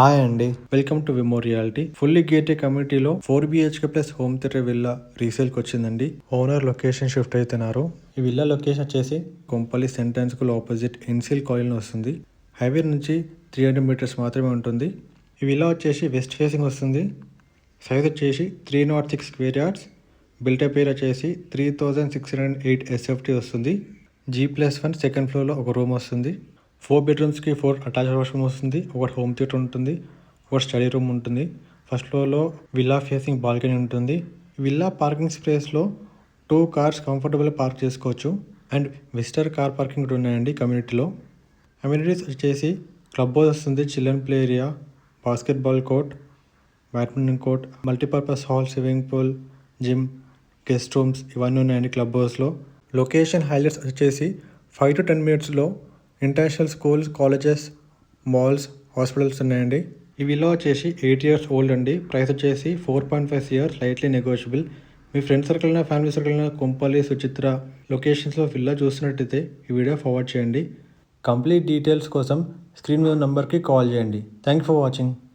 Hi అండి, welcome to Vimo reality. Fully gated కమ్యూనిటీలో 4 BHK plus home theatre villa రీసేల్కి వచ్చిందండి. ఓనర్ లొకేషన్ షిఫ్ట్ అవుతున్నారు. ఈ విల్లా లొకేషన్ వచ్చేసి Kompally central school opposite NCL colony వస్తుంది. హైవే నుంచి 300 మీటర్స్ మాత్రమే ఉంటుంది. ఈ విల్లా వచ్చేసి వెస్ట్ ఫేసింగ్ వస్తుంది. సైజ్ వచ్చేసి 306 స్క్వేర్ యార్డ్స్. బిల్టప్ ఏరియా వచ్చేసి 3608 SFT వస్తుంది. G+1 సెకండ్ ఫ్లోర్లో ఒక రూమ్ వస్తుంది. 4 బెడ్రూమ్స్కి 4 అటాచ్డ్ వాష్రూమ్ వస్తుంది. ఒకటి హోమ్ థియేటర్ ఉంటుంది, ఒకటి స్టడీ రూమ్ ఉంటుంది. ఫస్ట్ ఫ్లోర్లో విల్లా ఫేసింగ్ బాల్కనీ ఉంటుంది. విల్లా పార్కింగ్ స్పేస్లో 2 కార్స్ కంఫర్టబుల్ పార్క్ చేసుకోవచ్చు. అండ్ విజిటర్ కార్ పార్కింగ్ కూడా ఉన్నాయండి కమ్యూనిటీలో. అమ్యూనిటీస్ వచ్చేసి క్లబ్ హౌస్ వస్తుంది, children play area, basketball court, badminton court, multipurpose hall, swimming pool, gym, guest rooms ఇవన్నీ ఉన్నాయండి క్లబ్ హౌస్లో. లొకేషన్ హైలైట్స్ వచ్చేసి 5 to 10 మినిట్స్లో international schools, colleges, malls, hospitals ఉన్నాయండి. ఈ విల్లా వచ్చేసి 8 years ఓల్డ్ అండి. ప్రైస్ వచ్చేసి 4.5 years, స్లైట్లీ నెగోషియబుల్. మీ ఫ్రెండ్ సర్కిల్ అయినా ఫ్యామిలీ సర్కిల్ అయినా కొంపల్లి, సుచిత్ర లొకేషన్స్లో విల్లా చూస్తున్నట్టయితే ఈ వీడియో ఫార్వర్డ్ చేయండి. కంప్లీట్ డీటెయిల్స్ కోసం స్క్రీన్ మీద నంబర్కి కాల్ చేయండి. Thank you for watching.